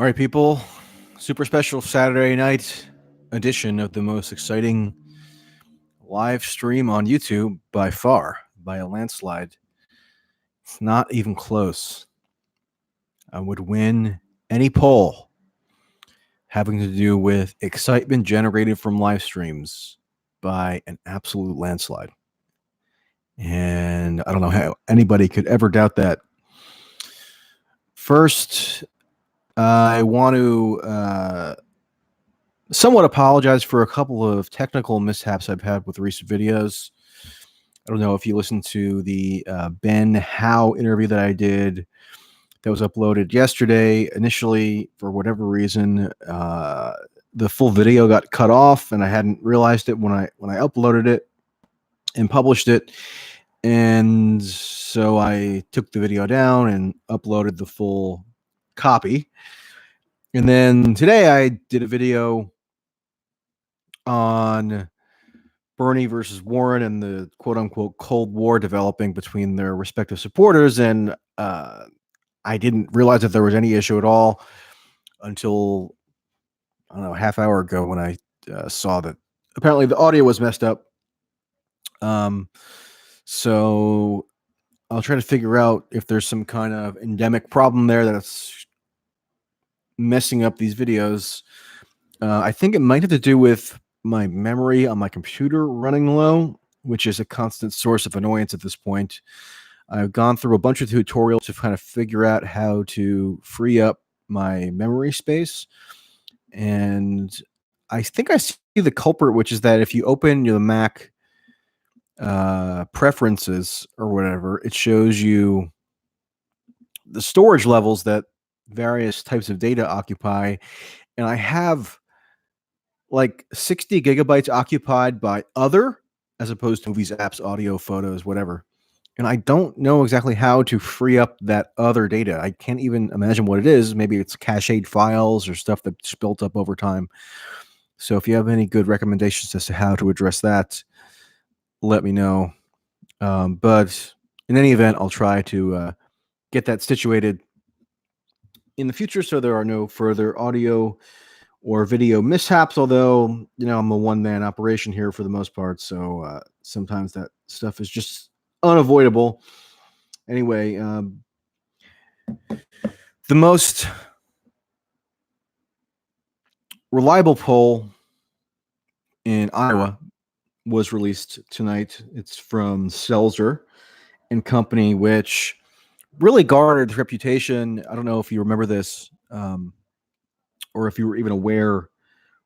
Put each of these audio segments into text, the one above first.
All right, people. Super special Saturday night edition of the most exciting live stream on YouTube by far, by a landslide. It's not even close. I would win any poll having to do with excitement generated from live streams by an absolute landslide. And I don't know how anybody could ever doubt that. First, I want to somewhat apologize for a couple of technical mishaps I've had with recent videos. I don't know if you listened to the Ben Howe interview that I did that was uploaded yesterday. Initially, for whatever reason, the full video got cut off, and I hadn't realized it when I uploaded it and published it. And so I took the video down and uploaded the full copy. And then today I did a video on Bernie versus Warren and the quote-unquote Cold War developing between their respective supporters. And I didn't realize that there was any issue at all until, I don't know, a half hour ago when I saw that apparently the audio was messed up. So I'll try to figure out if there's some kind of endemic problem there that's messing up these videos. I think it might have to do with my memory on my computer running low, which is a constant source of annoyance at this point. I've gone through a bunch of tutorials to kind of figure out how to free up my memory space. And I think I see the culprit, which is that if you open your Mac preferences or whatever, it shows you the storage levels that various types of data occupy. And I have like 60 gigabytes occupied by other, as opposed to movies, apps, audio, photos, whatever. And I don't know exactly how to free up that other data. I can't even imagine what it is. Maybe it's cached files or stuff that's built up over time. So if you have any good recommendations as to how to address that, let me know. But in any event, I'll try to get that situated in the future so there are no further audio or video mishaps, although, you know, I'm a one-man operation here for the most part, so sometimes that stuff is just unavoidable. Anyway, the most reliable poll in Iowa was released tonight. It's from Selzer and Company, which really garnered the reputation. I don't know if you remember this, or if you were even aware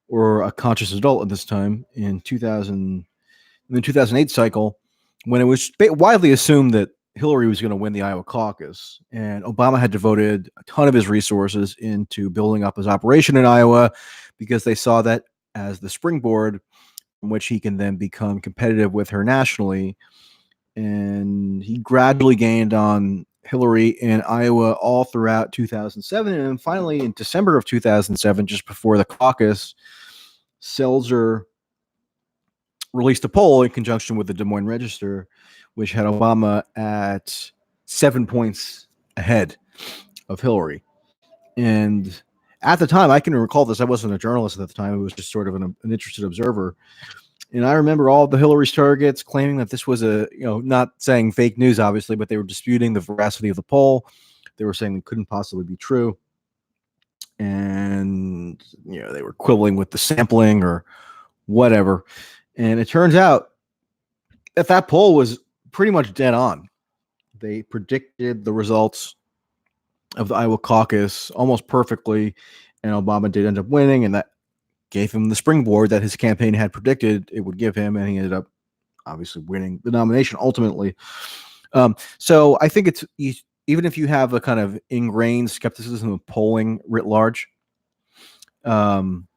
or a conscious adult at this time in the 2008 cycle, when it was widely assumed that Hillary was going to win the Iowa caucus, and Obama had devoted a ton of his resources into building up his operation in Iowa because they saw that as the springboard from which he can then become competitive with her nationally. And he gradually gained on Hillary in Iowa all throughout 2007. And finally, in December of 2007, just before the caucus, Selzer released a poll in conjunction with the Des Moines Register, which had Obama at 7 points ahead of Hillary. And at the time, I can recall this, I wasn't a journalist at the time, I was just sort of an interested observer. And I remember all the Hillary's targets claiming that this was not saying fake news, obviously, but they were disputing the veracity of the poll. They were saying it couldn't possibly be true. And, they were quibbling with the sampling or whatever. And it turns out that poll was pretty much dead on. They predicted the results of the Iowa caucus almost perfectly, and Obama did end up winning, and that gave him the springboard that his campaign had predicted it would give him, and he ended up obviously winning the nomination ultimately. So I think it's, even if you have a kind of ingrained skepticism of polling writ large, then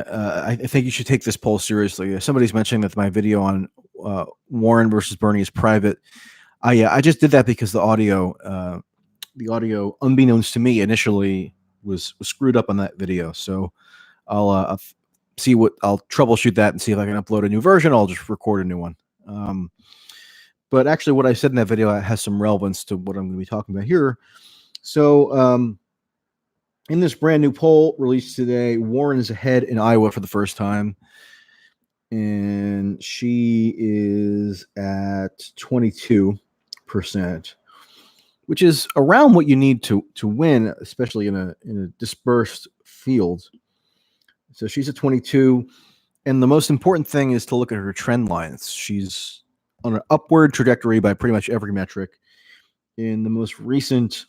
I think you should take this poll seriously. Somebody's mentioning that my video on Warren versus Bernie is private. I just did that because the audio, unbeknownst to me initially, was screwed up on that video. So I'll troubleshoot that and see if I can upload a new version. I'll just record a new one. But actually, what I said in that video has some relevance to what I'm going to be talking about here. So, in this brand new poll released today, Warren is ahead in Iowa for the first time, and she is at 22%, which is around what you need to win, especially in a dispersed field. So she's at 22, and the most important thing is to look at her trend lines. She's on an upward trajectory by pretty much every metric. In the most recent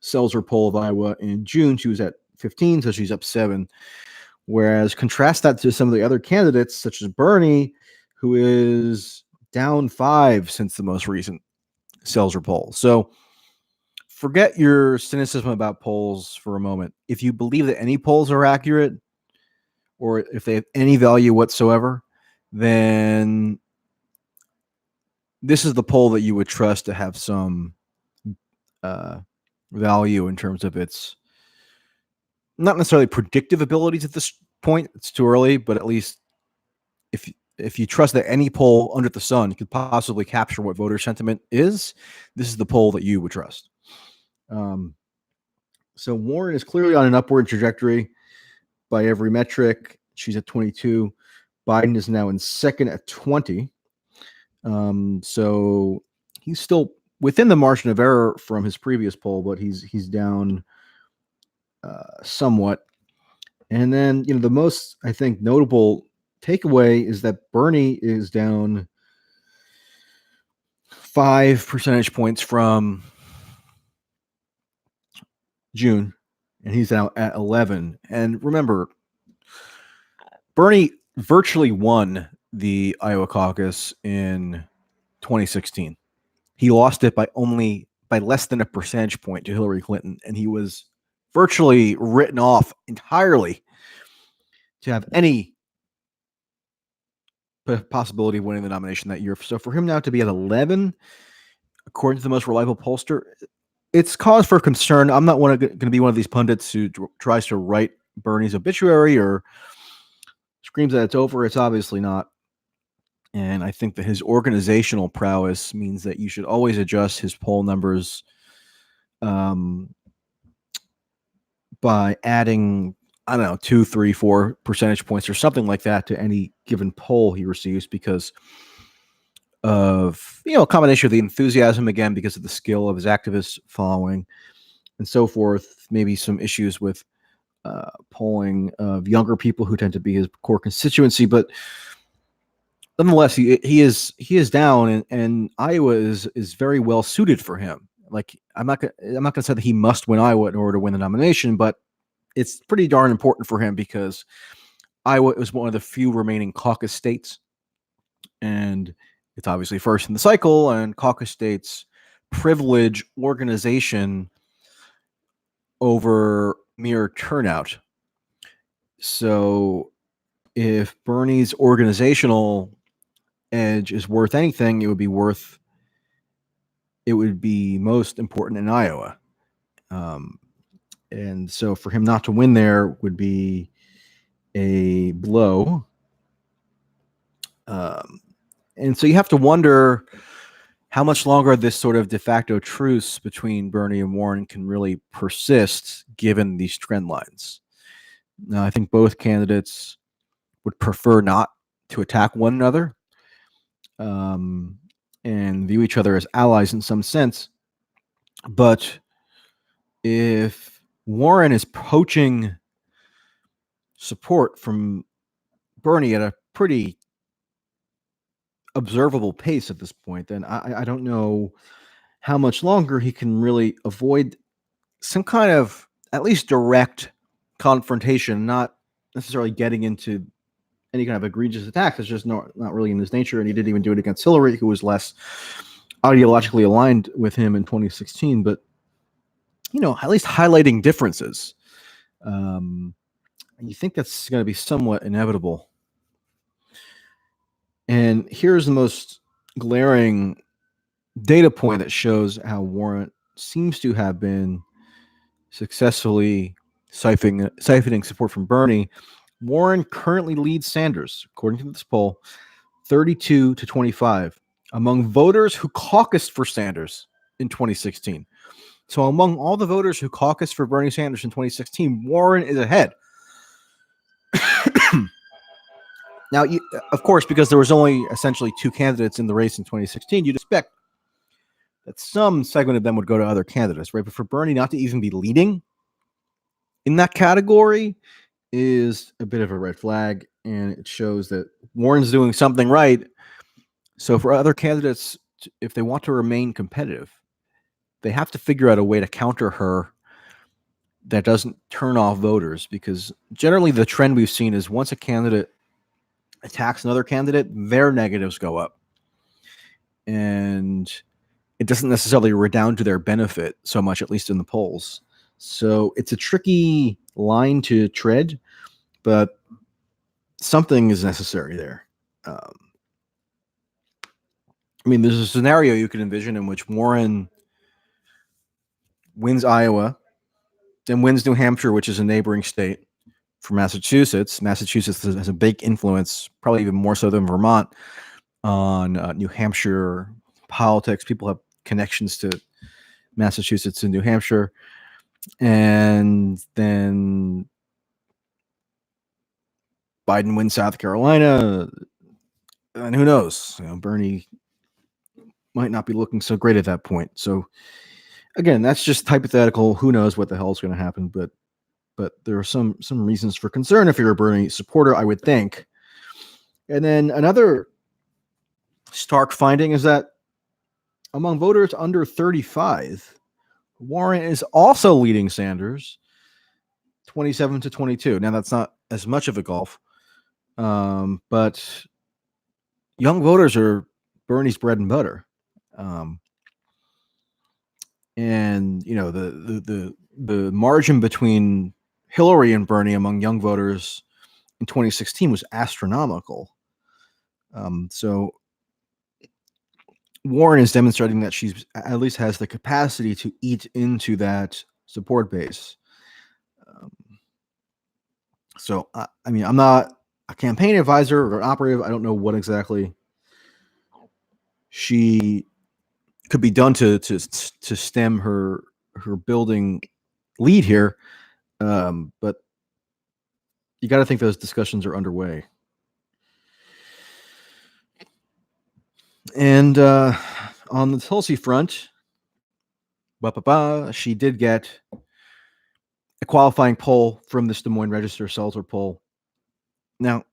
Seltzer poll of Iowa in June, she was at 15, so she's up 7. Whereas contrast that to some of the other candidates, such as Bernie, who is down 5 since the most recent Seltzer poll. So forget your cynicism about polls for a moment. If you believe that any polls are accurate, or if they have any value whatsoever, then this is the poll that you would trust to have some value in terms of its not necessarily predictive abilities at this point. It's too early, but at least if you trust that any poll under the sun could possibly capture what voter sentiment is, this is the poll that you would trust. So Warren is clearly on an upward trajectory by every metric. She's at 22. Biden is now in second at 20. So he's still within the margin of error from his previous poll, but he's down somewhat. And then, the most, I think, notable takeaway is that Bernie is down 5 percentage points from June, and he's now at 11. And remember, Bernie virtually won the Iowa caucus in 2016. He lost it by less than a percentage point to Hillary Clinton, and he was virtually written off entirely to have any possibility of winning the nomination that year. So for him now to be at 11, according to the most reliable pollster, it's cause for concern. I'm not going to be one of these pundits who tries to write Bernie's obituary or screams that it's over. It's obviously not. And I think that his organizational prowess means that you should always adjust his poll numbers by adding, 2, 3, 4 percentage points or something like that to any given poll he receives because of, a combination of the enthusiasm, again, because of the skill of his activist following and so forth, maybe some issues with polling of younger people who tend to be his core constituency, but nonetheless, he is down, and Iowa is very well suited for him. Like I'm not gonna say that he must win Iowa in order to win the nomination, but it's pretty darn important for him because Iowa is one of the few remaining caucus states, and it's obviously first in the cycle, and caucus states privilege organization over mere turnout. So if Bernie's organizational edge is worth anything, it would be most important in Iowa. And so for him not to win there would be a blow. And so you have to wonder how much longer this sort of de facto truce between Bernie and Warren can really persist given these trend lines. Now, I think both candidates would prefer not to attack one another and view each other as allies in some sense. But if Warren is poaching support from Bernie at a pretty observable pace at this point, then I don't know how much longer he can really avoid some kind of at least direct confrontation, not necessarily getting into any kind of egregious attacks. It's just not really in his nature, and he didn't even do it against Hillary, who was less ideologically aligned with him in 2016, but at least highlighting differences. You think that's going to be somewhat inevitable. And here's the most glaring data point that shows how Warren seems to have been successfully siphoning support from Bernie. Warren currently leads Sanders, according to this poll, 32-25. among voters who caucused for Sanders in 2016. So among all the voters who caucused for Bernie Sanders in 2016, Warren is ahead. Now, of course, because there was only essentially two candidates in the race in 2016, you'd expect that some segment of them would go to other candidates, right? But for Bernie not to even be leading in that category is a bit of a red flag, and it shows that Warren's doing something right. So for other candidates, if they want to remain competitive, they have to figure out a way to counter her that doesn't turn off voters, because generally the trend we've seen is once a candidate attacks another candidate, their negatives go up. And it doesn't necessarily redound to their benefit so much, at least in the polls. So it's a tricky line to tread, but something is necessary there. I mean, there's a scenario you could envision in which Warren wins Iowa, then wins New Hampshire, which is a neighboring state for Massachusetts. Massachusetts has a big influence, probably even more so than Vermont, on New Hampshire politics. People have connections to Massachusetts and New Hampshire. And then Biden wins South Carolina. And who knows? Bernie might not be looking so great at that point. So again, that's just hypothetical. Who knows what the hell is going to happen? But there are some reasons for concern if you're a Bernie supporter, I would think. And then another stark finding is that among voters under 35, Warren is also leading Sanders 27-22. Now, that's not as much of a gulf, but young voters are Bernie's bread and butter. And, the margin between Hillary and Bernie among young voters in 2016 was astronomical. So Warren is demonstrating that she's at least has the capacity to eat into that support base. So, I mean, I'm not a campaign advisor or an operative. I don't know what exactly she could be done to stem her building lead here. But you got to think those discussions are underway. And on the Tulsi front, she did get a qualifying poll from this Des Moines Register Seltzer poll. Now,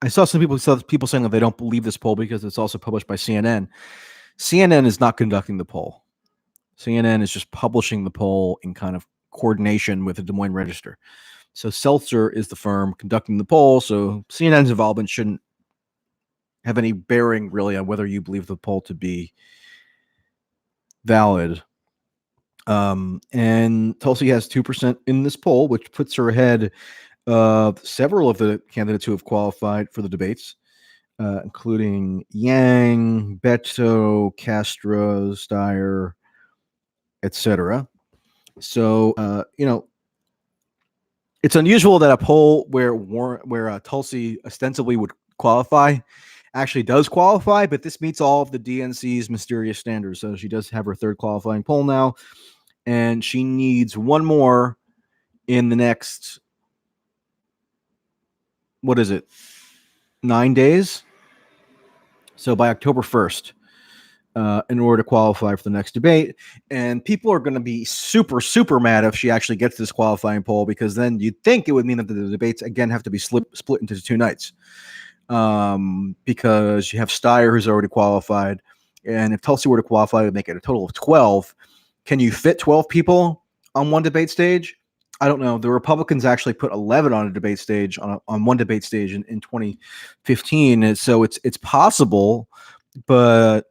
I saw some people saying that they don't believe this poll because it's also published by CNN. CNN is not conducting the poll. CNN is just publishing the poll in kind of coordination with the Des Moines Register. So Seltzer is the firm conducting the poll. So CNN's involvement shouldn't have any bearing really on whether you believe the poll to be valid. And Tulsi has 2% in this poll, which puts her ahead of several of the candidates who have qualified for the debates, including Yang, Beto, Castro, Steyer, etc. So, it's unusual that a poll where Tulsi ostensibly would qualify actually does qualify, but this meets all of the DNC's mysterious standards. So she does have her third qualifying poll now, and she needs one more in the next, 9 days? So by October 1st, in order to qualify for the next debate. And people are going to be super, super mad if she actually gets this qualifying poll, because then you'd think it would mean that the debates, again, have to be split into 2 nights. Because you have Steyer, who's already qualified. And if Tulsi were to qualify, it would make it a total of 12. Can you fit 12 people on one debate stage? I don't know. The Republicans actually put 11 on a debate stage, on one debate stage in 2015. And so it's possible, but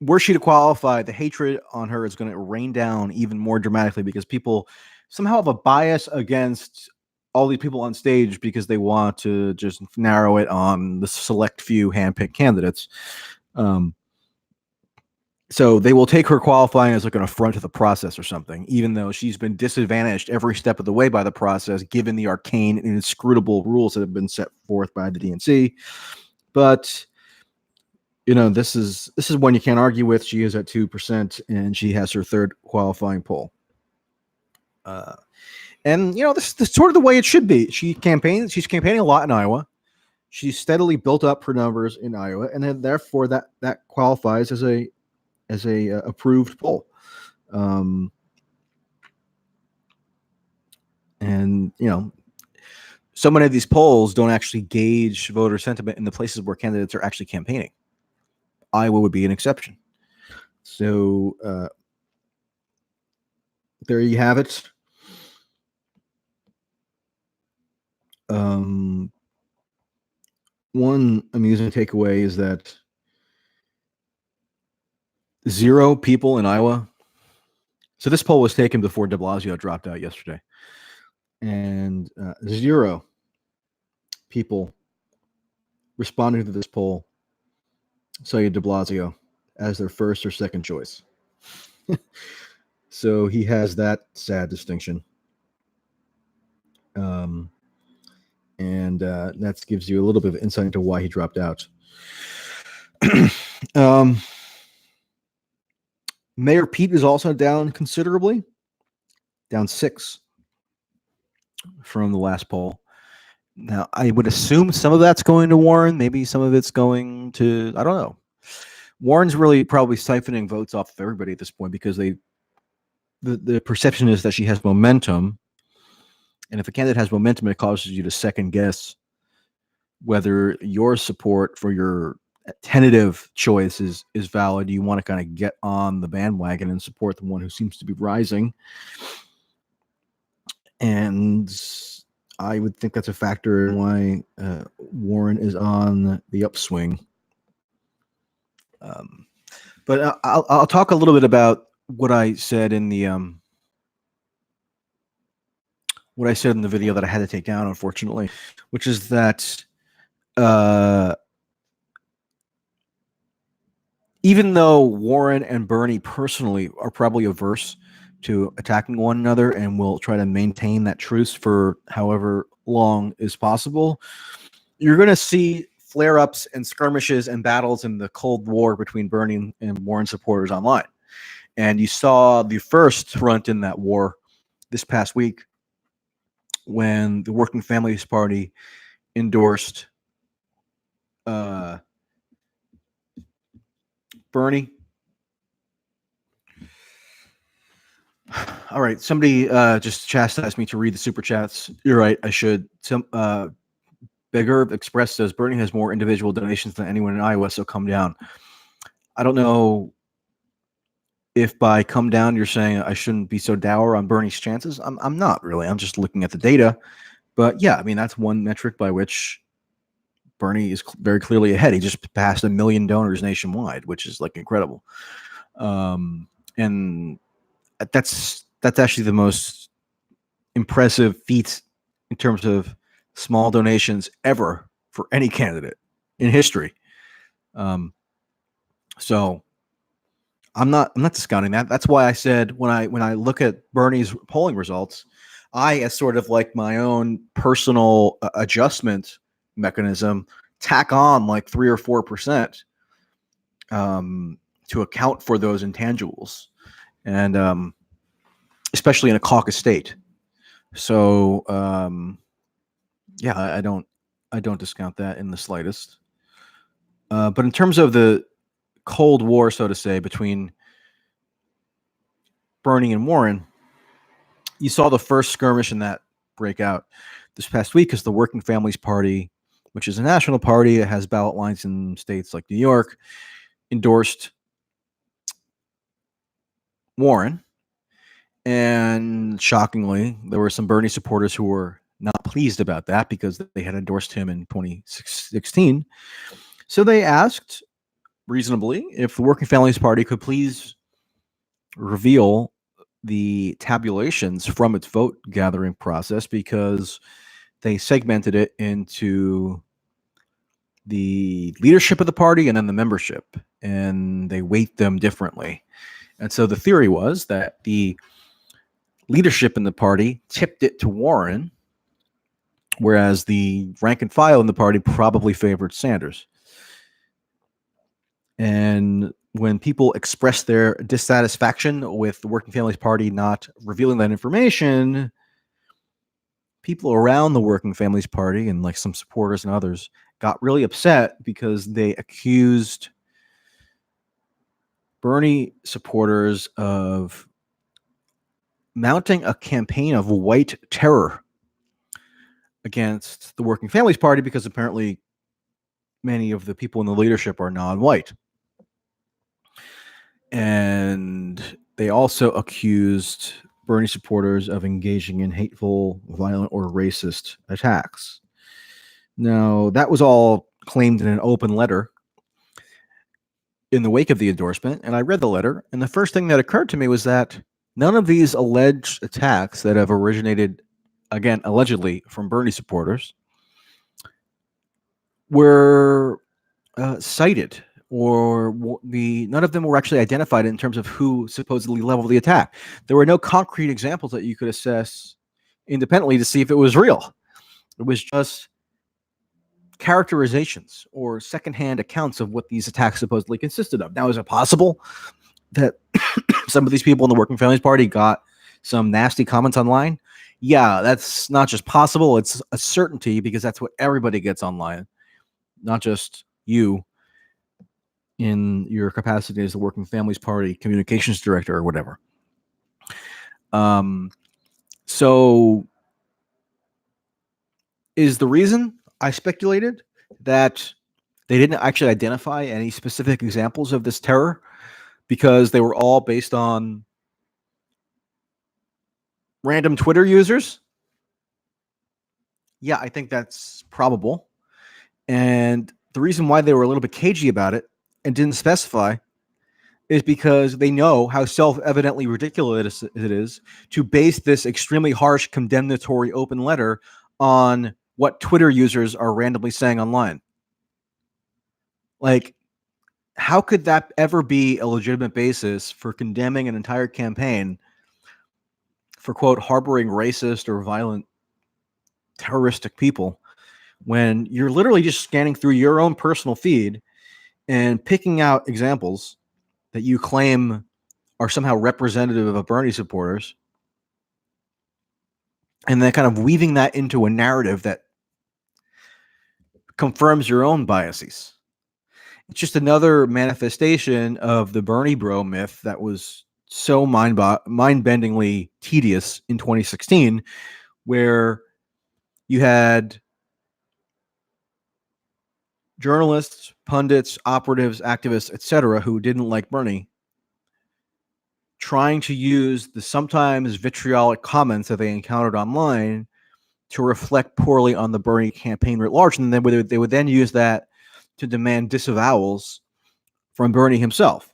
were she to qualify, the hatred on her is going to rain down even more dramatically, because people somehow have a bias against all these people on stage because they want to just narrow it on the select few handpicked candidates. So they will take her qualifying as like an affront to the process or something, even though she's been disadvantaged every step of the way by the process, given the arcane and inscrutable rules that have been set forth by the DNC. But this is one you can't argue with. She is at 2%, and she has her third qualifying poll. And this is sort of the way it should be. She's campaigning a lot in Iowa. She's steadily built up her numbers in Iowa, and then therefore that qualifies as a approved poll. And so many of these polls don't actually gauge voter sentiment in the places where candidates are actually campaigning. Iowa would be an exception. So there you have it. One amusing takeaway is that 0 people in Iowa. So this poll was taken before de Blasio dropped out yesterday. And 0 people responding to this poll cited de Blasio as their first or second choice. So he has that sad distinction. And that gives you a little bit of insight into why he dropped out. Mayor Pete is also down considerably, down 6 from the last poll. Now, I would assume some of that's going to Warren. Maybe some of it's going to, I don't know. Warren's really probably siphoning votes off of everybody at this point because the perception is that she has momentum. And if a candidate has momentum, it causes you to second guess whether your support for your tentative choice is valid. You want to kind of get on the bandwagon and support the one who seems to be rising. And I would think that's a factor in why Warren is on the upswing. But I'll talk a little bit about what I said in the video that I had to take down, unfortunately, which is that even though Warren and Bernie personally are probably averse to attacking one another and will try to maintain that truce for however long is possible, you're going to see flare-ups and skirmishes and battles in the Cold War between Bernie and Warren supporters online. And you saw the first front in that war this past week when the Working Families Party endorsed Bernie. All right, somebody just chastised me to read the super chats. You're right, I should. Beggar Express says Bernie has more individual donations than anyone in Iowa, so come down. I don't know if by come down you're saying I shouldn't be so dour on Bernie's chances. I'm not really. I'm just looking at the data. But yeah, I mean, that's one metric by which Bernie is very clearly ahead. He just passed 1 million donors nationwide, which is like incredible. And that's actually the most impressive feat in terms of small donations ever for any candidate in history. So I'm not discounting that. That's why I said when I look at Bernie's polling results, I, as sort of like my own personal adjustment mechanism, tack on like 3 or 4% to account for those intangibles, and especially in a caucus state. So yeah, I don't discount that in the slightest. But in terms of the Cold War, so to say, between Bernie and Warren, you saw the first skirmish in that breakout this past week because the Working Families Party, which is a national party that has ballot lines in states like New York, endorsed Warren. And shockingly, there were some Bernie supporters who were not pleased about that because they had endorsed him in 2016. So they asked, reasonably, if the Working Families Party could please reveal the tabulations from its vote gathering process, because they segmented it into the leadership of the party and then the membership, and they weight them differently. And so the theory was that the leadership in the party tipped it to Warren, whereas the rank and file in the party probably favored Sanders. And when people express their dissatisfaction with the Working Families Party not revealing that information, people around the Working Families Party and like some supporters and others got really upset because they accused Bernie supporters of mounting a campaign of white terror against the Working Families Party because apparently many of the people in the leadership are non-white. And they also accused Bernie supporters of engaging in hateful, violent, or racist attacks. Now, that was all claimed in an open letter in the wake of the endorsement, and I read the letter, and the first thing that occurred to me was that none of these alleged attacks that have originated, again, allegedly from Bernie supporters, were cited, or none of them were actually identified in terms of who supposedly leveled the attack. There were no concrete examples that you could assess independently to see if it was real. It was just characterizations or secondhand accounts of what these attacks supposedly consisted of. Now, is it possible that some of these people in the Working Families Party got some nasty comments online? Yeah, that's not just possible, it's a certainty, because that's what everybody gets online, not just you in your capacity as the Working Families Party communications director or whatever. So is the reason I speculated that they didn't actually identify any specific examples of this terror because they were all based on random Twitter users? Yeah, I think that's probable. And the reason why they were a little bit cagey about it and didn't specify is because they know how self-evidently ridiculous it is to base this extremely harsh, condemnatory open letter on what Twitter users are randomly saying online. Like, how could that ever be a legitimate basis for condemning an entire campaign for, quote, harboring racist or violent terroristic people when you're literally just scanning through your own personal feed and picking out examples that you claim are somehow representative of Bernie supporters, and then kind of weaving that into a narrative that confirms your own biases? It's just another manifestation of the Bernie bro myth that was so mind-bendingly tedious in 2016, where you had journalists, pundits, operatives, activists, etc., who didn't like Bernie, trying to use the sometimes vitriolic comments that they encountered online to reflect poorly on the Bernie campaign writ large, and then they would then use that to demand disavowals from Bernie himself.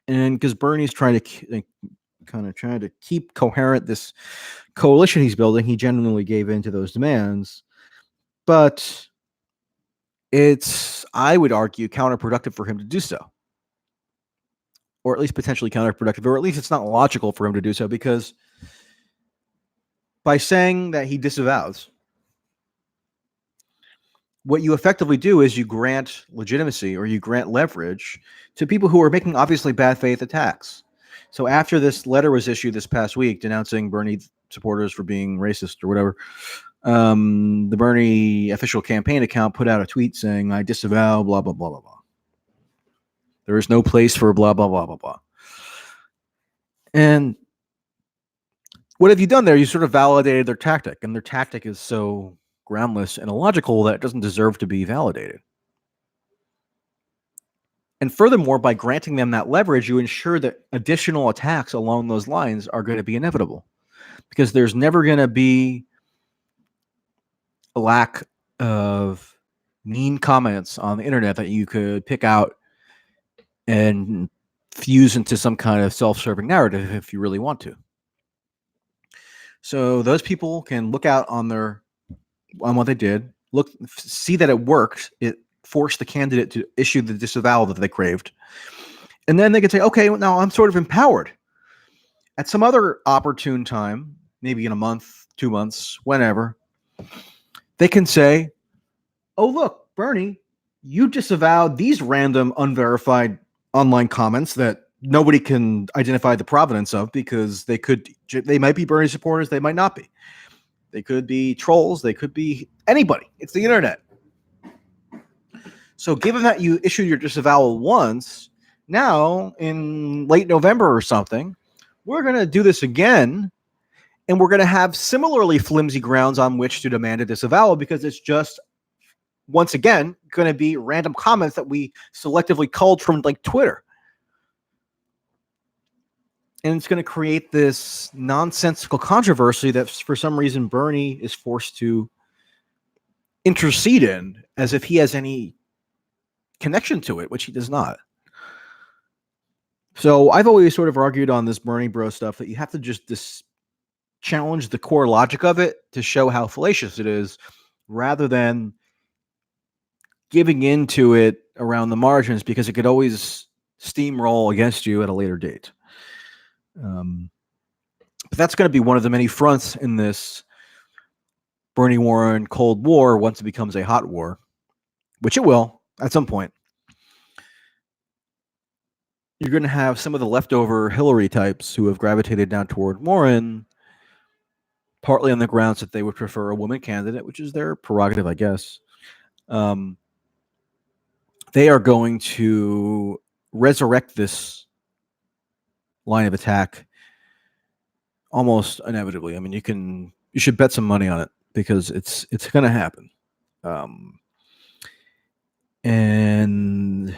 And because Bernie's trying to keep coherent this coalition he's building, he genuinely gave in to those demands. But it's, I would argue, counterproductive for him to do so. Or at least potentially counterproductive, or at least it's not logical for him to do so, because by saying that he disavows, what you effectively do is you grant legitimacy, or you grant leverage to people who are making obviously bad faith attacks. So after this letter was issued this past week denouncing Bernie supporters for being racist or whatever, the Bernie official campaign account put out a tweet saying, "I disavow blah, blah, blah, blah, blah. There is no place for blah, blah, blah, blah, blah." And what have you done there? You sort of validated their tactic, and their tactic is so groundless and illogical that it doesn't deserve to be validated. And furthermore, by granting them that leverage, you ensure that additional attacks along those lines are going to be inevitable, because there's never going to be a lack of mean comments on the internet that you could pick out and fuse into some kind of self-serving narrative if you really want to. So those people can look out on what they did, see that it worked. It forced the candidate to issue the disavowal that they craved. And then they can say, okay, well, now I'm sort of empowered. At some other opportune time, maybe in a month, 2 months, whenever, they can say, oh, look, Bernie, you disavowed these random unverified online comments that nobody can identify the provenance of because they might be Bernie supporters, they might not be. They could be trolls, they could be anybody. It's the internet. So given that you issued your disavowal once, now in late November or something, we're going to do this again, and we're going to have similarly flimsy grounds on which to demand a disavowal because it's just, once again, going to be random comments that we selectively culled from like Twitter. And it's going to create this nonsensical controversy that for some reason Bernie is forced to intercede in as if he has any connection to it, which he does not. So I've always sort of argued on this Bernie bro stuff that you have to just challenge the core logic of it to show how fallacious it is, rather than giving into it around the margins, because it could always steamroll against you at a later date. But that's going to be one of the many fronts in this Bernie Warren Cold War once it becomes a hot war, which it will at some point. You're going to have some of the leftover Hillary types who have gravitated down toward Warren, partly on the grounds that they would prefer a woman candidate, which is their prerogative, I guess. They are going to resurrect this line of attack almost inevitably. I mean, you should bet some money on it because it's going to happen. And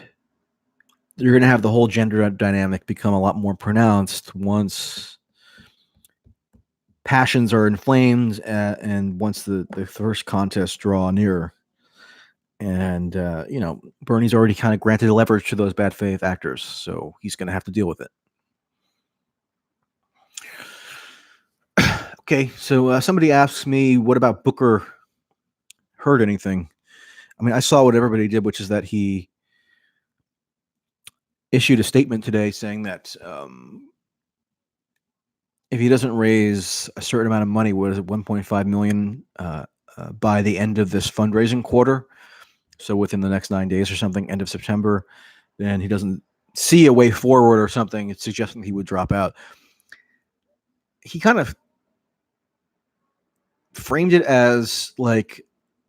you're going to have the whole gender dynamic become a lot more pronounced once passions are inflamed and once the first contests draw nearer. And, Bernie's already kind of granted leverage to those bad faith actors, so he's going to have to deal with it. Okay, so somebody asks me, what about Booker? Heard anything? I mean, I saw what everybody did, which is that he issued a statement today saying that if he doesn't raise a certain amount of money, what is it, 1.5 million by the end of this fundraising quarter, so within the next 9 days or something, end of September, then he doesn't see a way forward or something. It's suggesting he would drop out. He kind of framed it as like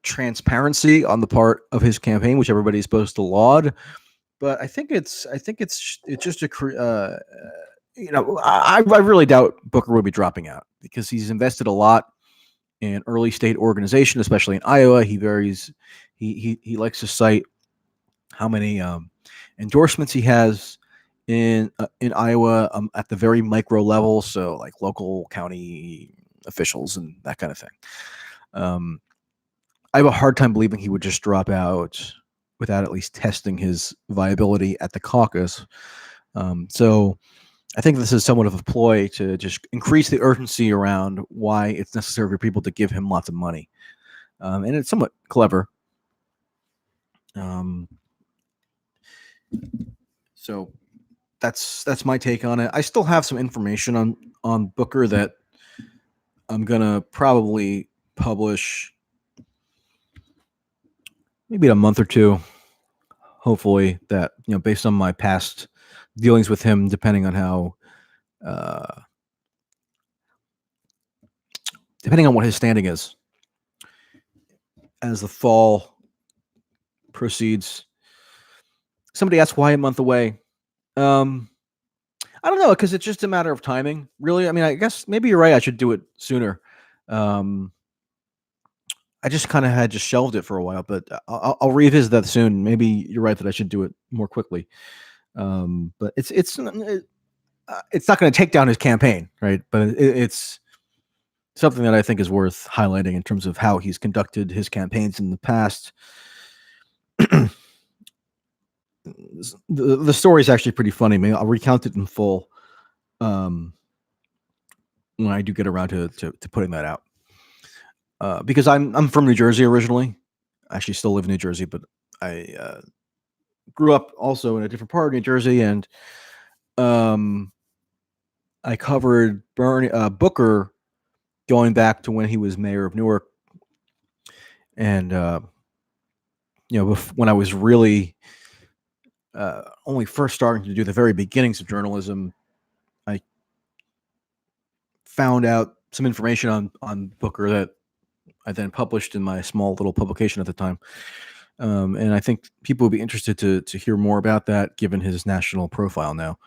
transparency on the part of his campaign, which everybody's supposed to laud. But I think it's just a I really doubt Booker would be dropping out because he's invested a lot in early state organization, especially in Iowa. He likes to cite how many endorsements he has in Iowa at the very micro level, so like local county officials and that kind of thing. I have a hard time believing he would just drop out without at least testing his viability at the caucus. So I think this is somewhat of a ploy to just increase the urgency around why it's necessary for people to give him lots of money. And it's somewhat clever. So that's my take on it. I still have some information on Booker that I'm going to probably publish maybe in a month or two, hopefully, that, based on my past dealings with him, depending on how, depending on what his standing is as the fall proceeds. Somebody asked why a month away. I don't know, because it's just a matter of timing, really. I mean, I guess maybe you're right. I should do it sooner. I just kind of had just shelved it for a while, but I'll revisit that soon. Maybe you're right that I should do it more quickly. But it's not going to take down his campaign, right? But it's something that I think is worth highlighting in terms of how he's conducted his campaigns in the past. The story is actually pretty funny. Maybe I'll recount it in full when I do get around to putting that out. Because I'm from New Jersey originally. I actually still live in New Jersey, but I grew up also in a different part of New Jersey, and I covered Booker going back to when he was mayor of Newark, and when I was really only first starting to do the very beginnings of journalism, I found out some information on Booker that I then published in my small little publication at the time. And I think people would be interested to hear more about that, given his national profile now.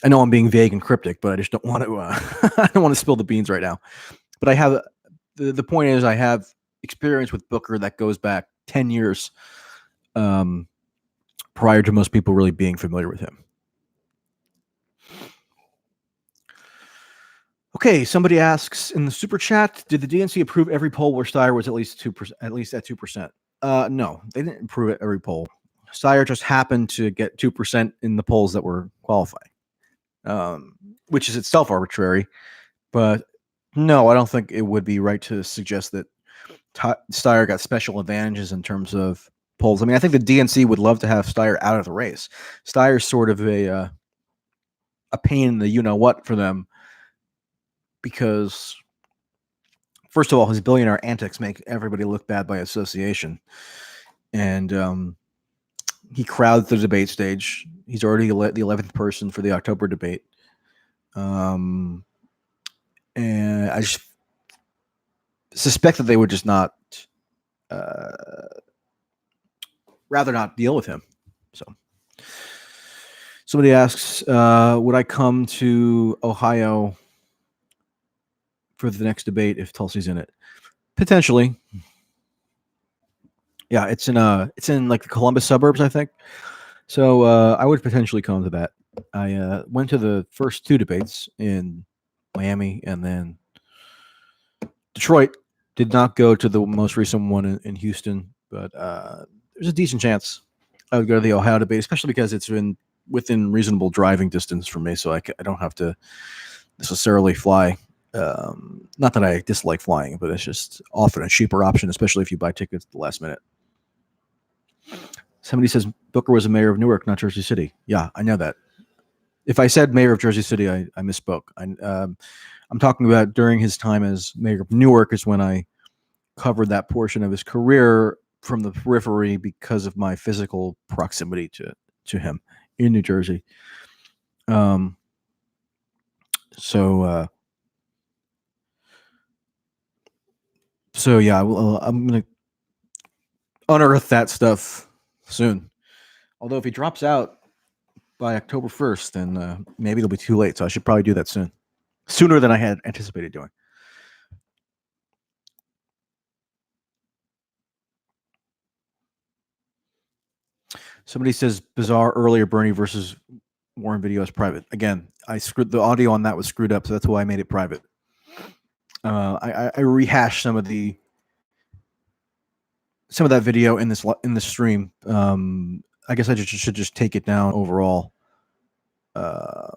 I know I'm being vague and cryptic, but I just don't want to. I don't want to spill the beans right now. But I have the point is I have experience with Booker that goes back 10 years prior to most people really being familiar with him. Okay, somebody asks in the super chat, did the DNC approve every poll where Steyer was at least 2%, at least at 2%? No, they didn't approve it every poll. Steyer just happened to get 2% in the polls that were qualifying, which is itself arbitrary. But no, I don't think it would be right to suggest that Steyer got special advantages in terms of polls. I mean, I think the DNC would love to have Steyer out of the race. Steyer's sort of a pain in the you-know-what for them because, first of all, his billionaire antics make everybody look bad by association. And he crowds the debate stage. He's already the 11th person for the October debate. And I just suspect that they would just not, rather not deal with him. So somebody asks, would I come to Ohio for the next debate if Tulsi's in it? Potentially. Yeah, it's in like the Columbus suburbs, I think. So I would potentially come to that. I went to the first two debates in Miami and then Detroit. Did not go to the most recent one in Houston, but there's a decent chance I would go to the Ohio debate, especially because it's within reasonable driving distance from me, so I don't have to necessarily fly. Not that I dislike flying, but it's just often a cheaper option, especially if you buy tickets at the last minute. Somebody says Booker was a mayor of Newark, not Jersey City. Yeah, I know that. If I said mayor of Jersey City, I misspoke. I'm talking about during his time as mayor of Newark is when I covered that portion of his career from the periphery because of my physical proximity to him in New Jersey. So yeah, I'm gonna unearth that stuff soon. Although if he drops out by October 1st, then maybe it'll be too late. So I should probably do that soon, sooner than I had anticipated doing. Somebody says bizarre earlier Bernie versus Warren video is private. Again, I screwed the audio on that was screwed up, so that's why I made it private. I rehashed some of that video in this stream. I guess I should just take it down overall. I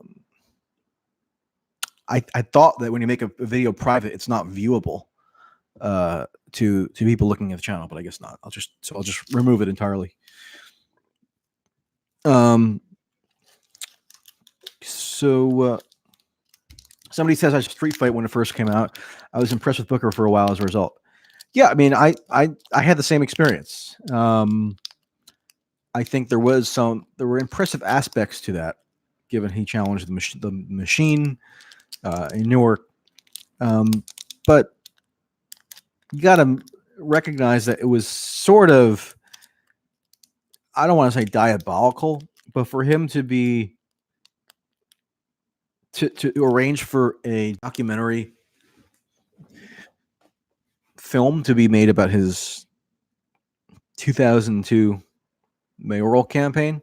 thought that when you make a video private, it's not viewable to people looking at the channel, but I guess not. I'll just remove it entirely. So somebody says I street fight when it first came out. I was impressed with Booker for a while as a result. Yeah, I mean, I had the same experience. I think there were impressive aspects to that, given he challenged the machine in Newark. But you got to recognize that it was sort of, I don't want to say diabolical, but for him to arrange for a documentary film to be made about his 2002 mayoral campaign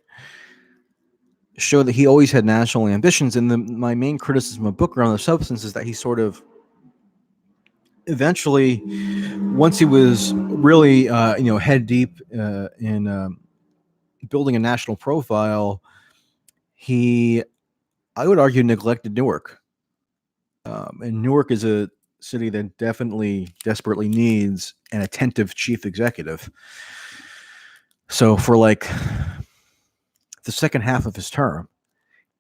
showed that he always had national ambitions. And my main criticism of Booker on the substance is that he sort of eventually, once he was really head deep in building a national profile, I would argue, neglected Newark. And Newark is a city that definitely desperately needs an attentive chief executive. So for like the second half of his term,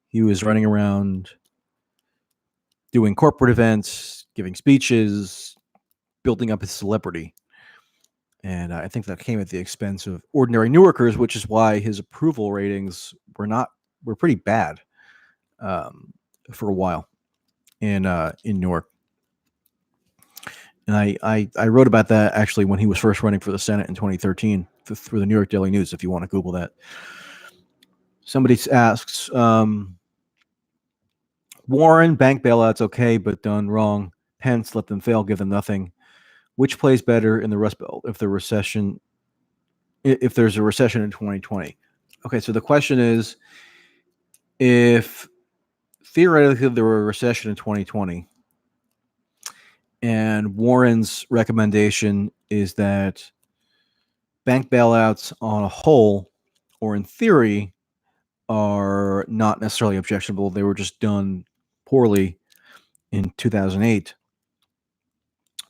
he was running around doing corporate events, giving speeches, building up his celebrity. And I think that came at the expense of ordinary Newarkers, which is why his approval ratings were pretty bad for a while in Newark. And I wrote about that actually when he was first running for the Senate in 2013 through the New York Daily News, if you want to Google that. Somebody asks, Warren, bank bailouts, okay, but done wrong. Pence, let them fail, give them nothing. Which plays better in the Rust Belt if there's a recession in 2020? Okay, so the question is, if theoretically there were a recession in 2020, and Warren's recommendation is that bank bailouts on a whole, or in theory, are not necessarily objectionable. They were just done poorly in 2008.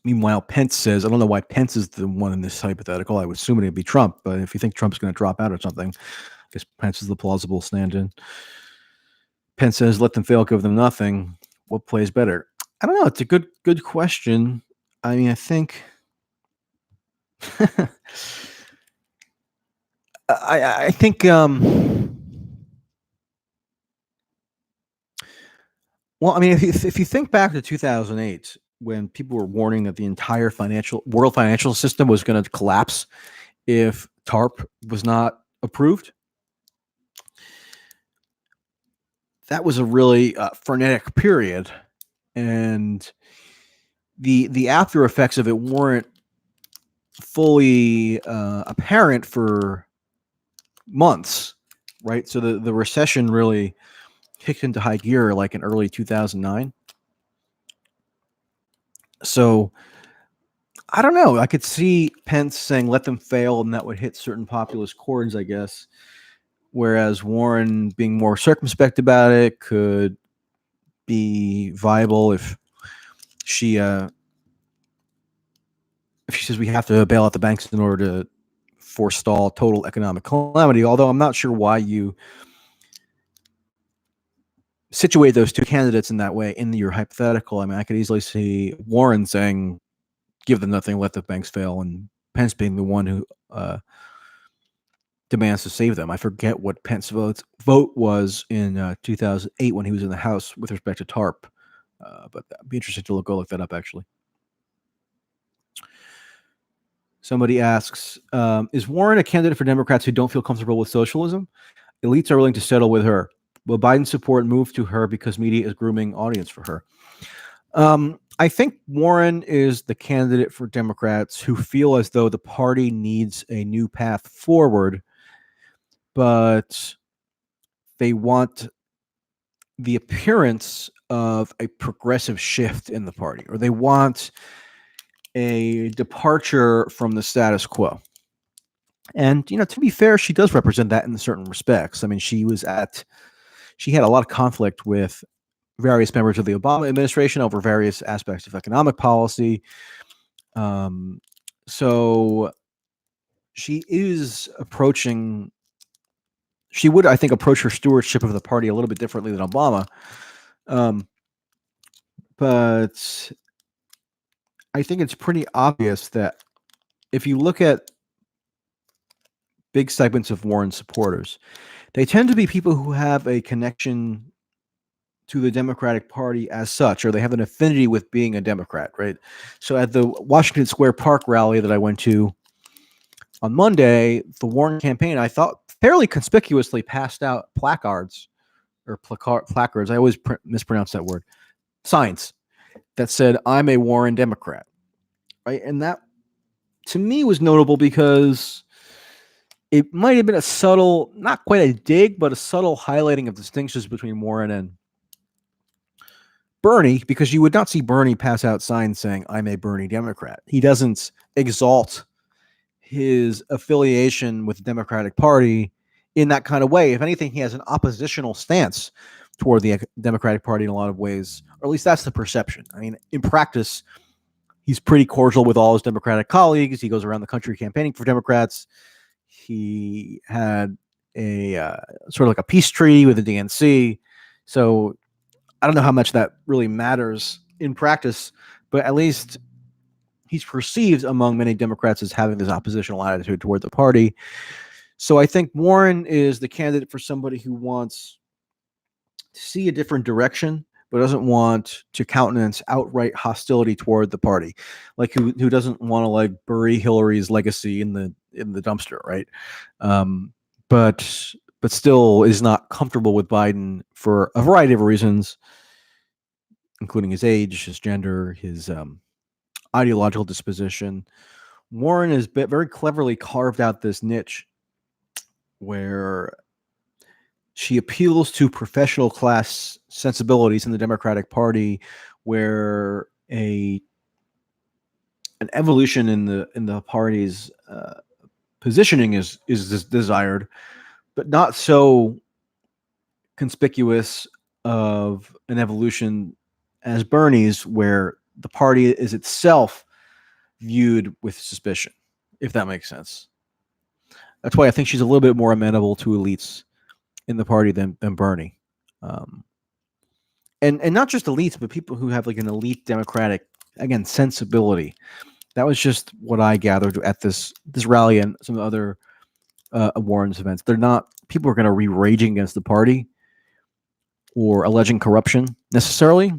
Meanwhile, Pence says, I don't know why Pence is the one in this hypothetical. I would assume it'd be Trump, but if you think Trump's going to drop out or something, I guess Pence is the plausible stand-in. Pence says, let them fail, give them nothing. What plays better? I don't know. It's a good question. I mean, I think I think well, I mean, if you think back to 2008, when people were warning that the entire world financial system was going to collapse if TARP was not approved, that was a really frenetic period, and the after effects of it weren't fully apparent for months, right? So the recession really kicked into high gear like in early 2009. So I don't know. I could see Pence saying let them fail, and that would hit certain populist chords, I guess. Whereas Warren being more circumspect about it could be viable if she says we have to bail out the banks in order to forestall total economic calamity. Although I'm not sure why you situate those two candidates in that way in your hypothetical. I mean, I could easily see Warren saying, give them nothing, let the banks fail, and Pence being the one who demands to save them. I forget what Pence's vote was in 2008 when he was in the House with respect to TARP, but that'd be interesting to go look that up, actually. Somebody asks, is Warren a candidate for Democrats who don't feel comfortable with socialism? Elites are willing to settle with her. Will Biden's support move to her because media is grooming audience for her? I think Warren is the candidate for Democrats who feel as though the party needs a new path forward, but they want the appearance of a progressive shift in the party, or they want a departure from the status quo. And, to be fair, she does represent that in certain respects. I mean, she had a lot of conflict with various members of the Obama administration over various aspects of economic policy. So she would, I think, approach her stewardship of the party a little bit differently than Obama. But I think it's pretty obvious that if you look at big segments of Warren supporters, they tend to be people who have a connection to the Democratic Party as such, or they have an affinity with being a Democrat, right? So at the Washington Square Park rally that I went to on Monday, the Warren campaign, I thought, fairly conspicuously passed out placards. I always mispronounce that word. Signs that said, I'm a Warren Democrat, right? And that, to me, was notable because it might have been a subtle, not quite a dig, but a subtle highlighting of distinctions between Warren and Bernie, because you would not see Bernie pass out signs saying, I'm a Bernie Democrat. He doesn't exalt his affiliation with the Democratic Party in that kind of way. If anything, he has an oppositional stance toward the Democratic Party in a lot of ways, or at least that's the perception. I mean, in practice, he's pretty cordial with all his Democratic colleagues. He goes around the country campaigning for Democrats. He had a sort of like a peace treaty with the DNC. So I don't know how much that really matters in practice, but at least he's perceived among many Democrats as having this oppositional attitude toward the party. So I think Warren is the candidate for somebody who wants to see a different direction, but doesn't want to countenance outright hostility toward the party, like who doesn't want to like bury Hillary's legacy in the dumpster, right? But still is not comfortable with Biden for a variety of reasons, including his age, his gender, his ideological disposition. Warren has very cleverly carved out this niche where she appeals to professional class sensibilities in the Democratic Party, where an evolution in the party's positioning is desired, but not so conspicuous of an evolution as Bernie's, where the party is itself viewed with suspicion, if that makes sense. That's why I think she's a little bit more amenable to elites in the party than Bernie. And not just elites, but people who have like an elite Democratic, again, sensibility. That was just what I gathered at this rally and some other Warren's events. They're not people who are going to be raging against the party or alleging corruption necessarily,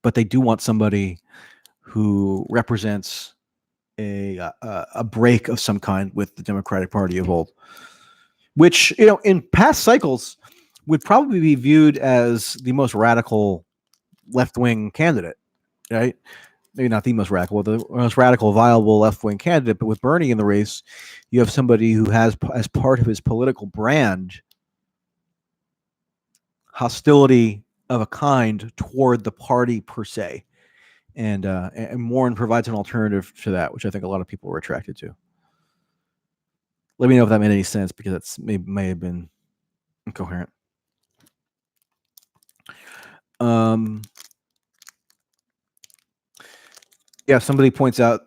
but they do want somebody who represents a break of some kind with the Democratic Party of old, which, you know, in past cycles would probably be viewed as the most radical left-wing candidate, right? Maybe not the most radical, the most radical, viable left-wing candidate. But with Bernie in the race, you have somebody who has, as part of his political brand, hostility of a kind toward the party per se. And Warren provides an alternative to that, which I think a lot of people were attracted to. Let me know if that made any sense, because that's may have been incoherent. Yeah, somebody points out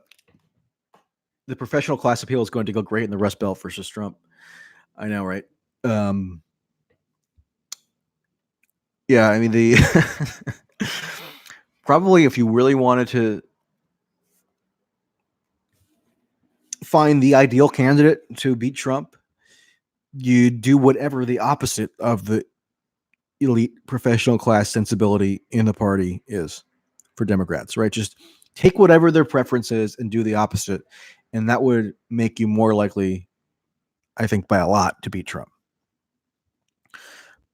the professional class appeal is going to go great in the Rust Belt versus Trump. I know, right? Yeah, I mean, the probably if you really wanted to find the ideal candidate to beat Trump, you do whatever the opposite of the elite professional class sensibility in the party is for Democrats, right? Just take whatever their preference is and do the opposite. And that would make you more likely, I think, by a lot, to beat Trump.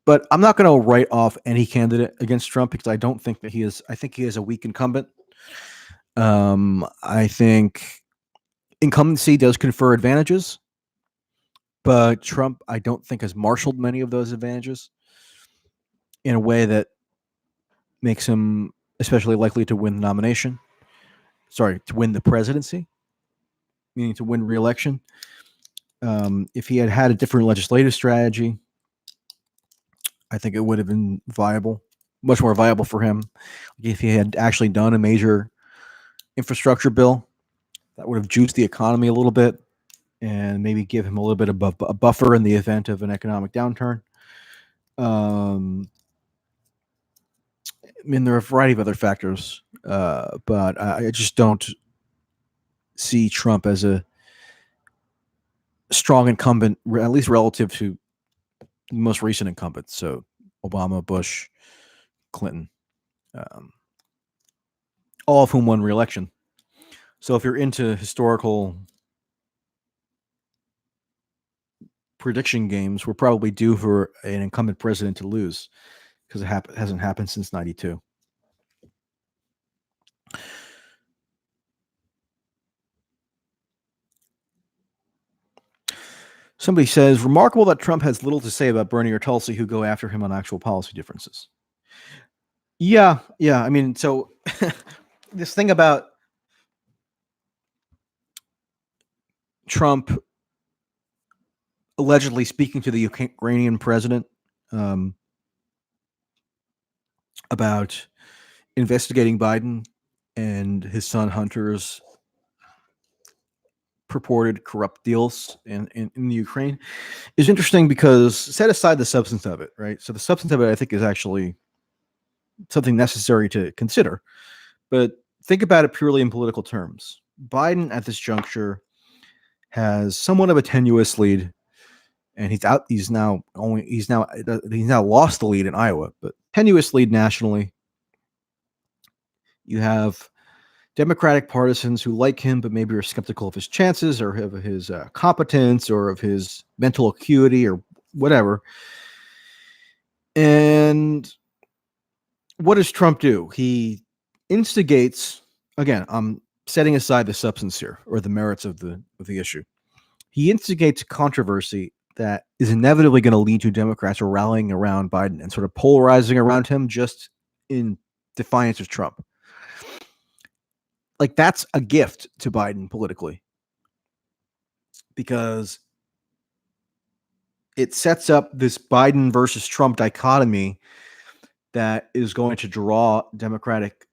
But I'm not going to write off any candidate against Trump, because I don't think that he is. I think he is a weak incumbent. I think incumbency does confer advantages, but Trump, I don't think, has marshaled many of those advantages in a way that makes him especially likely to win the nomination. Sorry, to win the presidency, meaning to win re-election. If he had had a different legislative strategy, I think it would have been viable, much more viable for him. If he had actually done a major infrastructure bill, that would have juiced the economy a little bit and maybe give him a little bit of a buffer in the event of an economic downturn. I mean, there are a variety of other factors, but I just don't see Trump as a strong incumbent, at least relative to the most recent incumbents. So Obama, Bush, Clinton, all of whom won re-election. So if you're into historical prediction games, we're probably due for an incumbent president to lose, because it hasn't happened since '92. Somebody says, remarkable that Trump has little to say about Bernie or Tulsi, who go after him on actual policy differences. Yeah. I mean, so this thing about Trump allegedly speaking to the Ukrainian president about investigating Biden and his son Hunter's purported corrupt deals in the Ukraine is interesting, because set aside the substance of it, right? So the substance of it, I think, is actually something necessary to consider. But think about it purely in political terms. Biden at this juncture has somewhat of a tenuous lead, and he's now lost the lead in Iowa, but tenuous lead nationally. You have Democratic partisans who like him, but maybe are skeptical of his chances or of his competence or of his mental acuity or whatever. And what does Trump do? He instigates, again, I'm setting aside the substance here or the merits of the issue. He instigates controversy that is inevitably going to lead to Democrats rallying around Biden and sort of polarizing around him just in defiance of Trump. Like, that's a gift to Biden politically, because it sets up this Biden versus Trump dichotomy that is going to draw Democratic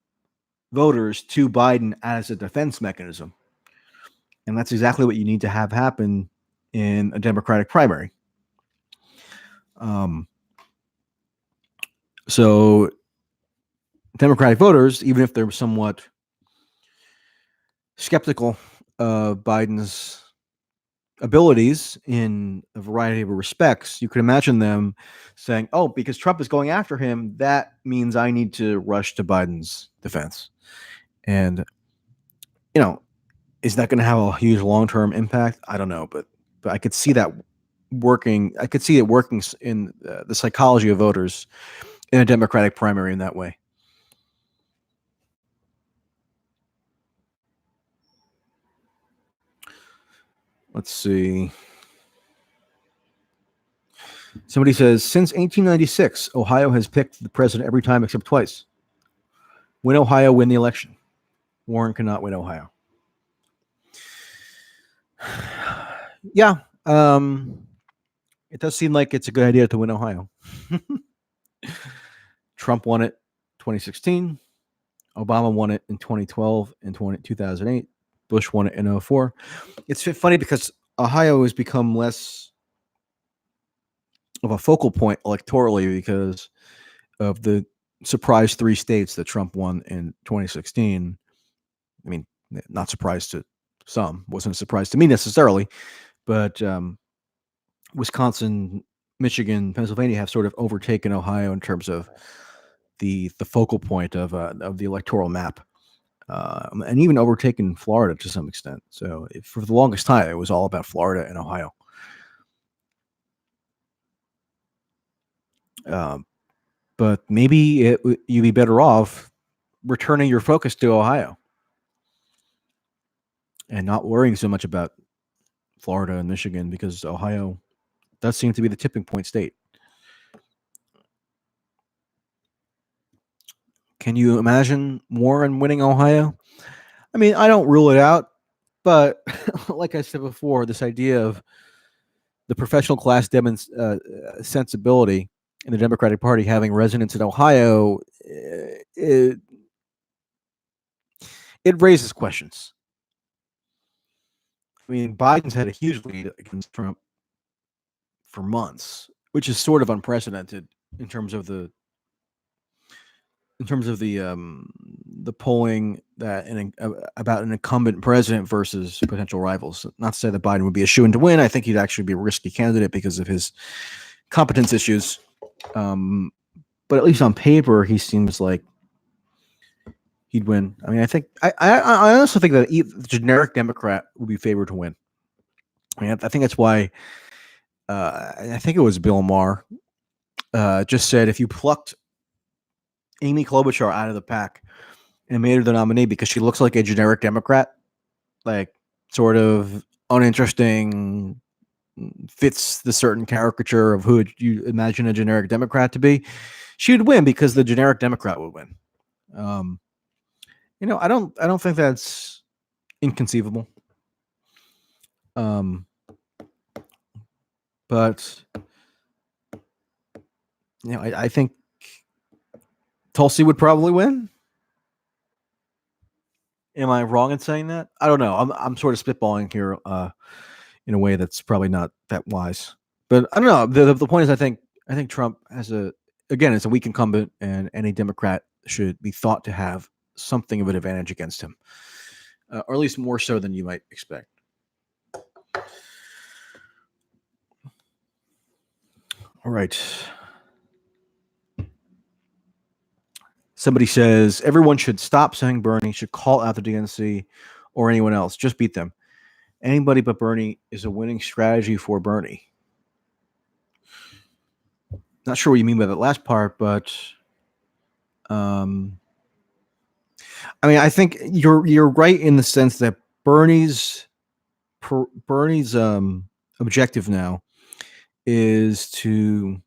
voters to Biden as a defense mechanism. And that's exactly what you need to have happen in a Democratic primary. So Democratic voters, even if they're somewhat skeptical of Biden's abilities in a variety of respects, you could imagine them saying, oh, because Trump is going after him, that means I need to rush to Biden's defense. And, is that going to have a huge long-term impact? I don't know, but I could see that working. I could see it working in the psychology of voters in a Democratic primary in that way. Let's see. Somebody says, since 1896, Ohio has picked the president every time except twice. Win Ohio, win the election. Warren cannot win Ohio. Yeah. It does seem like it's a good idea to win Ohio. Trump won it 2016. Obama won it in 2012 and 2008. Bush won it in 2004. It's funny because Ohio has become less of a focal point electorally because of the surprise 3 states that Trump won in 2016. I mean, not surprised to some, wasn't a surprise to me necessarily, but Wisconsin, Michigan, Pennsylvania have sort of overtaken Ohio in terms of the focal point of the electoral map, and even overtaken Florida to some extent. So for the longest time, it was all about Florida and Ohio. But maybe you'd be better off returning your focus to Ohio and not worrying so much about Florida and Michigan, because Ohio does seem to be the tipping point state. Can you imagine Warren winning Ohio? I mean, I don't rule it out, but like I said before, this idea of the professional class sensibility in the Democratic Party having resonance in Ohio, it raises questions. I mean, Biden's had a huge lead against Trump for months, which is sort of unprecedented in terms of the polling that about an incumbent president versus potential rivals. Not to say that Biden would be a shoo-in to win. I think he'd actually be a risky candidate because of his competence issues. But at least on paper, he seems like he'd win. I mean, I also think that the generic Democrat would be favored to win. I mean, I think that's why I think it was Bill Maher just said, if you plucked Amy Klobuchar out of the pack and made her the nominee because she looks like a generic Democrat, like sort of uninteresting, fits the certain caricature of who you imagine a generic Democrat to be, she would win because the generic Democrat would win. I don't think that's inconceivable. But I think Tulsi would probably win. Am I wrong in saying that? I don't know. I'm sort of spitballing here in a way that's probably not that wise. But I don't know. The point is, I think Trump has it's a weak incumbent, and any Democrat should be thought to have something of an advantage against him, or at least more so than you might expect. All right. Somebody says everyone should stop saying Bernie, should call out the DNC or anyone else. Just beat them. Anybody but Bernie is a winning strategy for Bernie. Not sure what you mean by that last part, but I mean, I think you're right in the sense that Bernie's objective now is to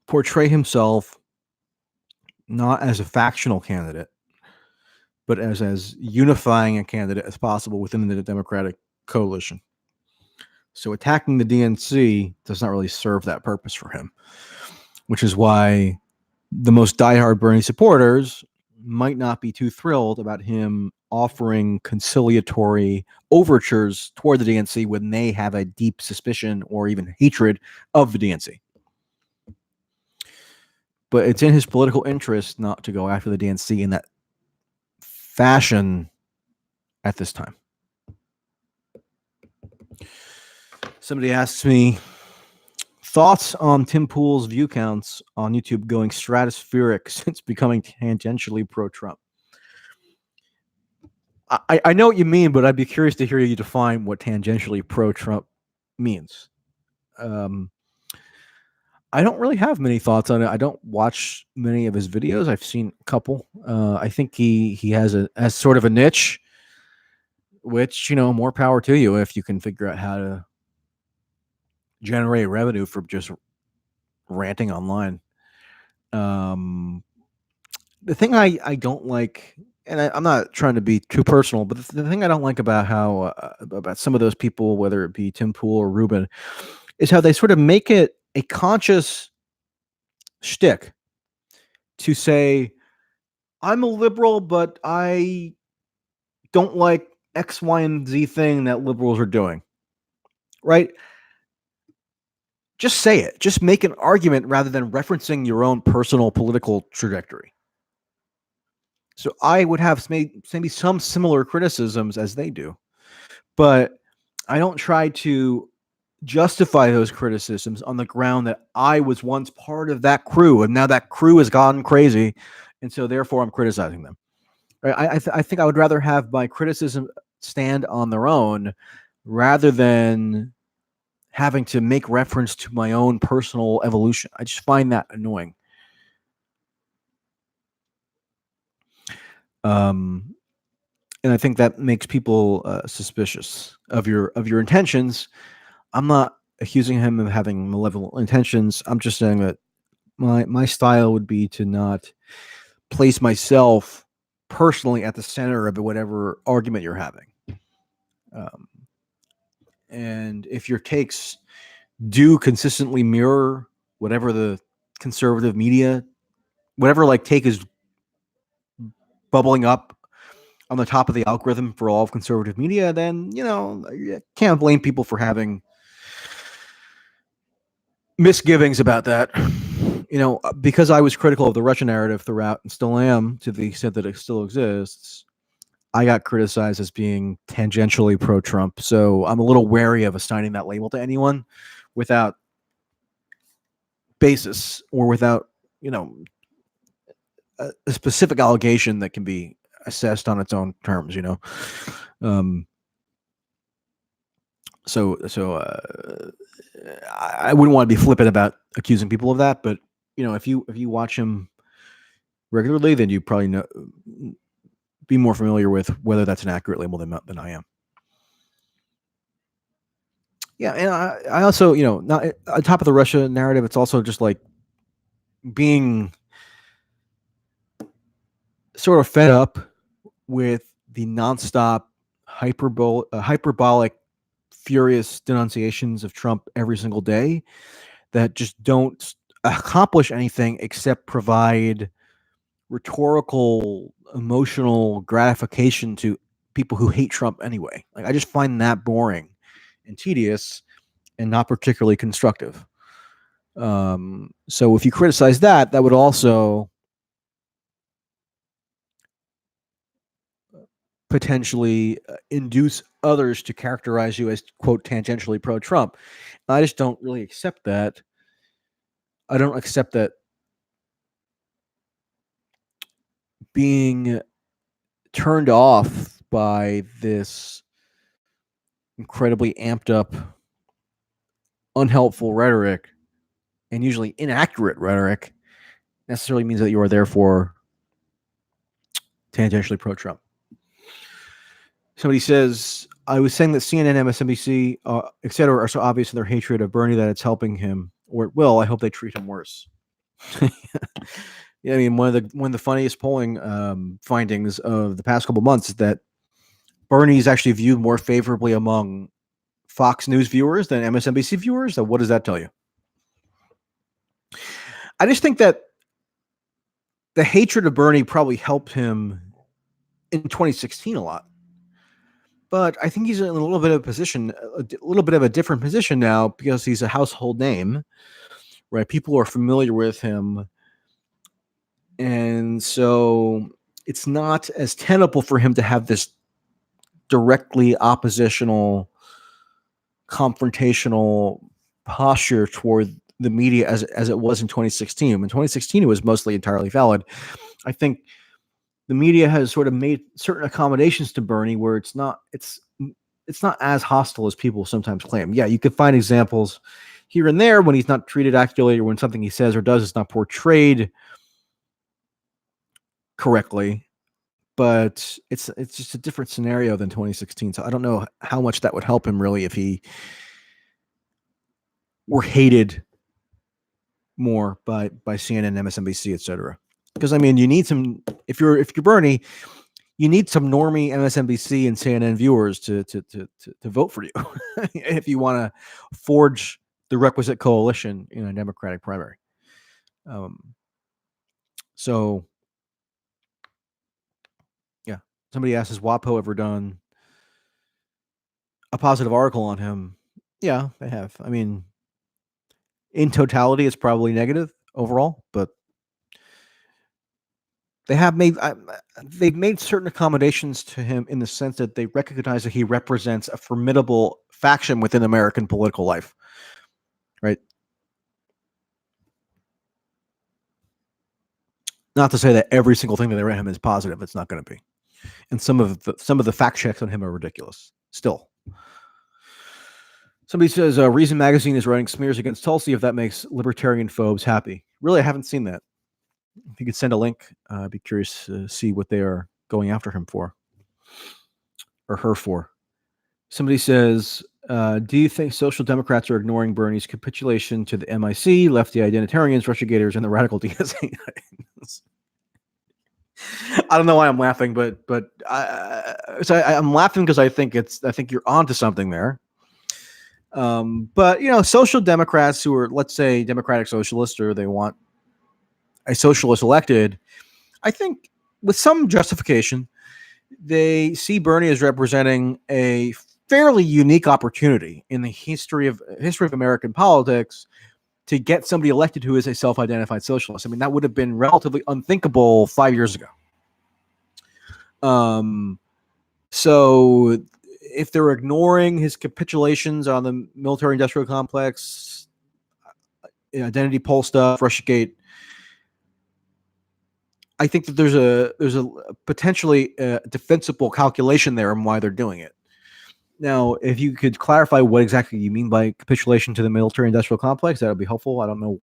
portray himself not as a factional candidate, but as unifying a candidate as possible within the Democratic coalition. So attacking the DNC does not really serve that purpose for him, which is why the most diehard Bernie supporters might not be too thrilled about him offering conciliatory overtures toward the DNC when they have a deep suspicion or even hatred of the DNC. But it's in his political interest not to go after the DNC in that fashion at this time. Somebody asks me thoughts on Tim Pool's view counts on YouTube going stratospheric since becoming tangentially pro-Trump. I know what you mean, but I'd be curious to hear you define what tangentially pro-Trump means. I don't really have many thoughts on it. I don't watch many of his videos. I've seen a couple. I think he has sort of a niche, which, more power to you if you can figure out how to generate revenue from just ranting online. The thing I don't like, and I'm not trying to be too personal, but the thing I don't like about how about some of those people, whether it be Tim Pool or Rubin, is how they sort of make it a conscious shtick to say, I'm a liberal, but I don't like X, Y, and Z thing that liberals are doing. Right? Just say it. Just make an argument rather than referencing your own personal political trajectory. So I would have maybe some similar criticisms as they do, but I don't try to justify those criticisms on the ground that I was once part of that crew and now that crew has gone crazy, and so therefore I'm criticizing them. I think I would rather have my criticism stand on their own rather than having to make reference to my own personal evolution. I just find that annoying. And I think that makes people suspicious of your intentions. I'm not accusing him of having malevolent intentions. I'm just saying that my style would be to not place myself personally at the center of whatever argument you're having. And if your takes do consistently mirror whatever the conservative media, whatever take is bubbling up on the top of the algorithm for all of conservative media, then, you can't blame people for having misgivings about that. Because I was critical of the Russia narrative throughout and still am to the extent that it still exists, I got criticized as being tangentially pro-Trump. So I'm a little wary of assigning that label to anyone without basis or without, a specific allegation that can be assessed on its own terms, So I wouldn't want to be flippant about accusing people of that, but if you watch him regularly, then you probably be more familiar with whether that's an accurate label than I am. Yeah, and I also, not on top of the Russia narrative, it's also just being sort of fed up with the nonstop hyperbolic, furious denunciations of Trump every single day that just don't accomplish anything except provide rhetorical, emotional gratification to people who hate Trump anyway. I just find that boring and tedious and not particularly constructive. So if you criticize that would also potentially induce others to characterize you as, quote, tangentially pro-Trump. I just don't really accept that. I don't accept that being turned off by this incredibly amped up, unhelpful rhetoric, and usually inaccurate rhetoric, necessarily means that you are therefore tangentially pro-Trump. Somebody says, I was saying that CNN, MSNBC, et cetera, are so obvious in their hatred of Bernie that it's helping him, or it will. I hope they treat him worse. Yeah, I mean, one of the funniest polling findings of the past couple months is that Bernie is actually viewed more favorably among Fox News viewers than MSNBC viewers. So what does that tell you? I just think that the hatred of Bernie probably helped him in 2016 a lot. But I think he's in a little bit of a position, a little bit of a different position now because he's a household name, right? People are familiar with him. And so it's not as tenable for him to have this directly oppositional, confrontational posture toward the media as it was in 2016. In 2016, it was mostly entirely valid. I think the media has sort of made certain accommodations to Bernie where it's not as hostile as people sometimes claim. Yeah, you could find examples here and there when he's not treated accurately or when something he says or does is not portrayed correctly, but it's just a different scenario than 2016. So I don't know how much that would help him really if he were hated more by CNN, MSNBC, etc. Because I mean, you need some if you're Bernie, you need some normie MSNBC and CNN viewers to vote for you if you want to forge the requisite coalition in a Democratic primary. So, yeah, somebody asked, has WAPO ever done a positive article on him? Yeah, they have. I mean, in totality, it's probably negative overall, but they've made certain accommodations to him in the sense that they recognize that he represents a formidable faction within American political life, right? Not to say that every single thing that they write him is positive. It's not going to be, and some of the fact checks on him are ridiculous. Still, somebody says Reason Magazine is writing smears against Tulsi. If that makes libertarian phobes happy, really, I haven't seen that. If you could send a link, I'd be curious to see what they are going after him for or her for. Somebody says, do you think social democrats are ignoring Bernie's capitulation to the MIC, lefty identitarians, Russiagators, and the radical DSA? I don't know why I'm laughing, but I'm laughing because I think you're onto something there. But social democrats who are, let's say, democratic socialists, or they want a socialist elected, I think with some justification, they see Bernie as representing a fairly unique opportunity in the history of American politics to get somebody elected who is a self-identified socialist. I mean, that would have been relatively unthinkable 5 years ago. So if they're ignoring his capitulations on the military-industrial complex, identity poll stuff, Russiagate, I think that there's a potentially defensible calculation there on why they're doing it. Now, if you could clarify what exactly you mean by capitulation to the military-industrial complex, that would be helpful. I don't know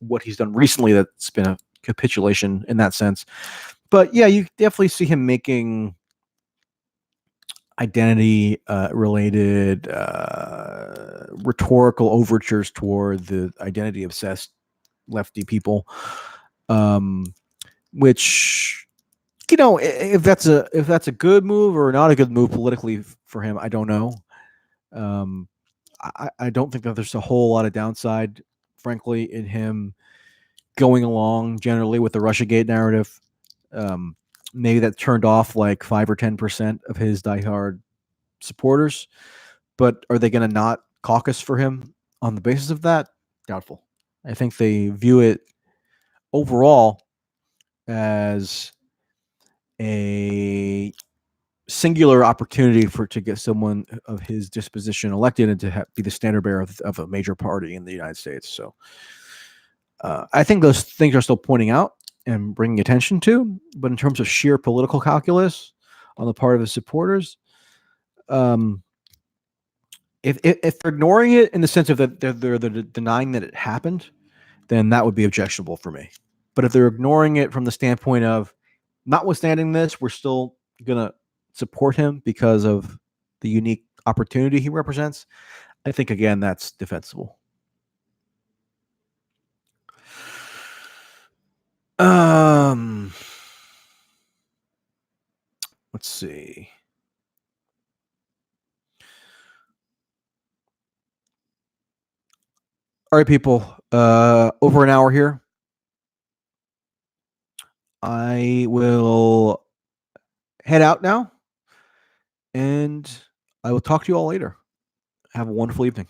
what he's done recently that's been a capitulation in that sense. But yeah, you definitely see him making identity-related rhetorical overtures toward the identity-obsessed lefty people, which, if that's a good move or not a good move politically for him, I don't know. I don't think that there's a whole lot of downside, frankly, in him going along generally with the Russiagate narrative. Maybe that turned off like 5 or 10% of his diehard supporters, but are they going to not caucus for him on the basis of that? Doubtful. I think they view it overall as a singular opportunity to get someone of his disposition elected and to be the standard bearer of a major party in the United States. So I think those things are still pointing out and bringing attention to, but in terms of sheer political calculus on the part of his supporters, if they're ignoring it in the sense of that they're denying that it happened, then that would be objectionable for me. But if they're ignoring it from the standpoint of, notwithstanding this, we're still gonna support him because of the unique opportunity he represents, I think again that's defensible. Let's see. All right, people. Over an hour here. I will head out now, and I will talk to you all later. Have a wonderful evening.